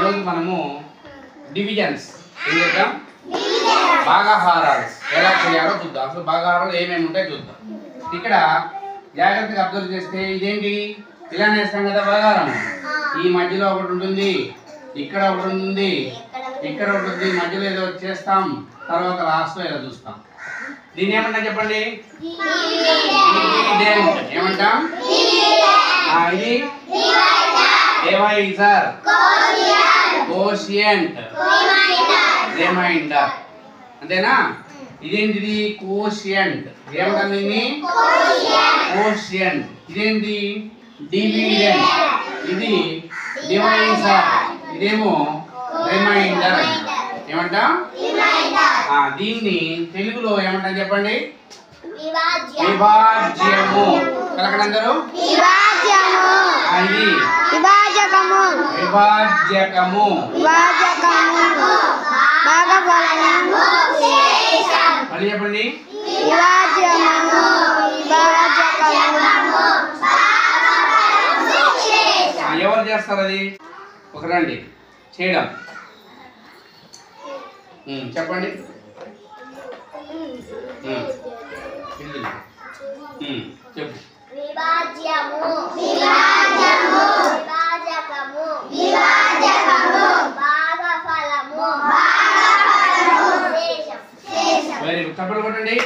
ఈరోజు మనము డివిజన్స్ భాగాహారాలు ఎలా చేయాలో చూద్దాం. అసలు భాగాహారాలు ఏమేమి ఉంటాయో చూద్దాం. ఇక్కడ జాగ్రత్తగా అబ్జర్వ్ చేస్తే ఇదేంటి ఇలా వేస్తాం కదా భాగాహారం. ఈ మధ్యలో ఒకటి ఉంటుంది, ఇక్కడ ఒకటి ఉంటుంది, ఇక్కడ ఒకటి ఉంది, మధ్యలో ఏదో చేస్తాం, తర్వాత లాస్ట్లో ఏదో చూస్తాం. దీన్ని ఏమంటా చెప్పండి? ఏమంటాం? ఇది డివైజర్, కోషియంట్, రిమైండర్. అంతేనా? ఇదేంటిది? కోషియంట్. ఏమంటాం దీన్ని? కోషియంట్. ఇదేంటి? డివిడెండ్. ఇది డివైజర్, ఇదేమో రిమైండర్. ఏమంటాం? దీన్ని తెలుగులో ఏమంటాం చెప్పండి? విభాజ్యము. కలకడందరూ ఇది విభాజకము. విభాజ్యకము. మళ్ళీ చెప్పండి. ఎవరు చేస్తారు అది? ఒక రండి చేయడం చెప్పండి. చెప్పు. విభాజ్యము, విభాజము, విభాజకము, విభాజకము, భాగఫలము, భాగఫలము, శేషం, శేషం. Very good. తప్పలు కొట్టండి.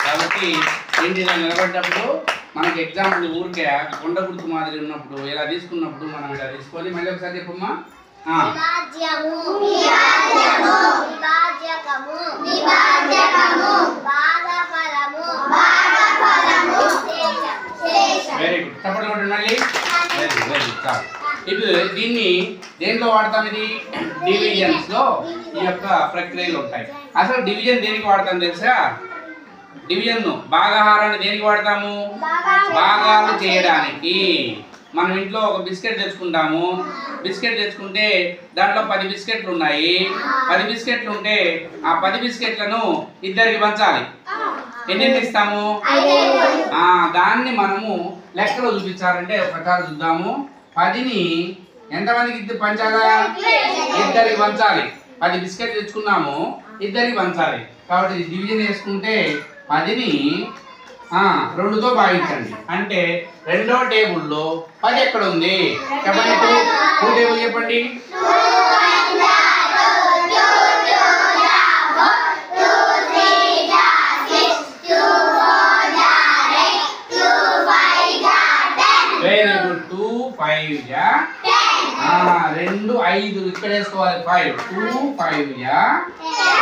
కాబట్టి ఏంటి ఇలా నిలబడ్డప్పుడు మనకి ఎగ్జాంపుల్ ఊరికే కొండ గుర్తు మాదిరి ఉన్నప్పుడు ఇలా తీసుకున్నప్పుడు మనం ఇలా తీసుకొని మళ్ళీ ఒకసారి చెప్పమ్మా. విభాజ్యము, విభాజము, విభాజకము, విభాజకము, భాగఫలము, భాగఫలము, శేషం, శేషం. Very good. తప్పలు కొట్టండి మళ్ళీ. Very good, very good. చాలు. ఇప్పుడు దీన్ని దేంట్లో వాడతాం? ఇది డివిజన్స్ లో ఈ యొక్క ప్రక్రియలు ఉంటాయి. అసలు డివిజన్ దేనికి వాడతాం తెలుసా? డివిజన్ భాగాహారాన్ని దేనికి వాడతాము? భాగాలు చేయడానికి. మనం ఇంట్లో ఒక బిస్కెట్ తెచ్చుకుంటాము. బిస్కెట్ తెచ్చుకుంటే దాంట్లో 10 బిస్కెట్లు ఉన్నాయి. 10 బిస్కెట్లు ఉంటే ఆ 10 బిస్కెట్లను ఇద్దరికి పంచాలి. ఎన్ని ఇస్తాము? దాన్ని మనము లెక్కలో చూపించాలంటే ఒకసారి చూద్దాము. 10ని ఎంతమందికి పంచాలా? ఇద్దరికి పంచాలి. 10 బిస్కెట్ తెచ్చుకున్నాము, ఇద్దరికి పంచాలి. కాబట్టి డివిజన్ చేసుకుంటే 10ని 2తో భాగించండి. అంటే రెండో టేబుల్లో 10 ఎక్కడ ఉంది చెప్పండి. ఇప్పుడు టేబుల్ చెప్పండి. Very good. 2 5 2 5 ఇక్కడ వేసుకోవాలి. 5 2 5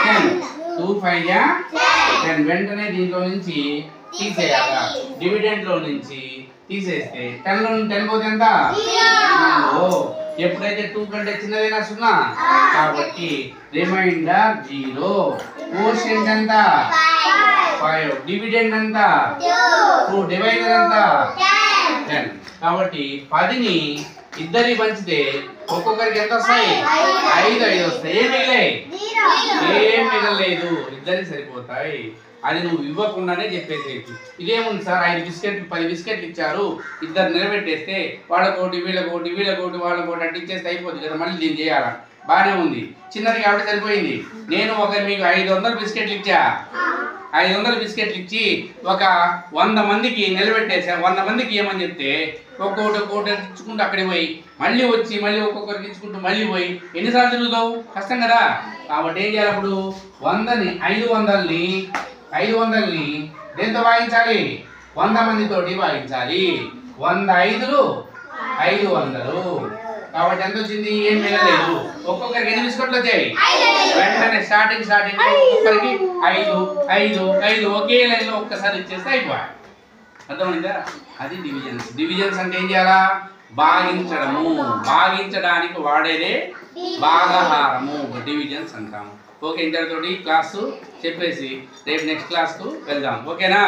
10 2 5 10. వెంటనే దీంట్లో నుంచి తీసేయాల. డివిడెండ్ లో నుంచి తీసేస్తే 10 లో 10 పోతే ఎంత? ఎప్పుడైతే 2 కంటే చిన్నదైనా 0. కాబట్టి రిమైండర్ 0. కోషియంట్ ఎంత? 5. డివిడెండ్ ఎంత? 2. డివైడర్ ఎంత? 10. కాబట్టి 10ని ఇద్దరికి పంచితే ఒక్కొక్కరికి ఎంత వస్తాయి? 5 5 వస్తాయి. ఏం మిగలలేదు. ఇద్దరికి సరిపోతాయి. అది నువ్వు ఇవ్వకుండానే చెప్పేసేది. ఇదేముంది సార్ 5 బిస్కెట్లు 10 బిస్కెట్లు ఇచ్చారు, ఇద్దరు నిలబెట్టేస్తే వాళ్ళకోటి వీళ్ళకోటి వీళ్ళకోటి వాళ్ళకోటి అట్టు ఇచ్చేస్తే అయిపోతుంది కదా, మళ్ళీ దీన్ని చేయాలా? బాగానే ఉంది. చిన్నది కాబట్టి సరిపోయింది. నేను మీకు 500 బిస్కెట్లు ఇచ్చా. 500 బిస్కెట్లు ఇచ్చి ఒక 100 మందికి నిలబెట్టేసా. 100 మందికి ఏమని చెప్తే ఒక్కొక్కటి ఇచ్చుకుంటూ అక్కడికి పోయి మళ్ళీ వచ్చి మళ్ళీ ఒక్కొక్కరికి ఇచ్చుకుంటూ మళ్ళీ పోయి ఎన్నిసార్లు తిరుగుతావు? కష్టం కదా. కాబట్టి ఏం చేయాలి? అప్పుడు 500ని దేంతో భాగించాలి? 100 మందితోటి భాగించాలి. 100 5లు 500. కాబట్టి ఎంత వచ్చింది? ఏం మిగలేదు. ఒక్కొక్కరికి ఎన్ని బిస్కెట్లు వచ్చాయి? వెంటనే స్టార్టింగ్ ఒక్కొక్కరికి 5 5 5 ఒకే లైన్లో ఒక్కసారి ఇచ్చేస్తే అయిపోయి. అర్థమైందా? అది డివిజన్స్. డివిజన్స్ అంటే ఏం చేయాలా? భాగించడము. భాగించడానికి వాడేదే భాగాహారము, డివిజన్స్ అంటాము. ఓకే, ఇంతటితోటి క్లాసు చెప్పేసి రేపు నెక్స్ట్ క్లాస్కు వెళ్దాం. ఓకేనా?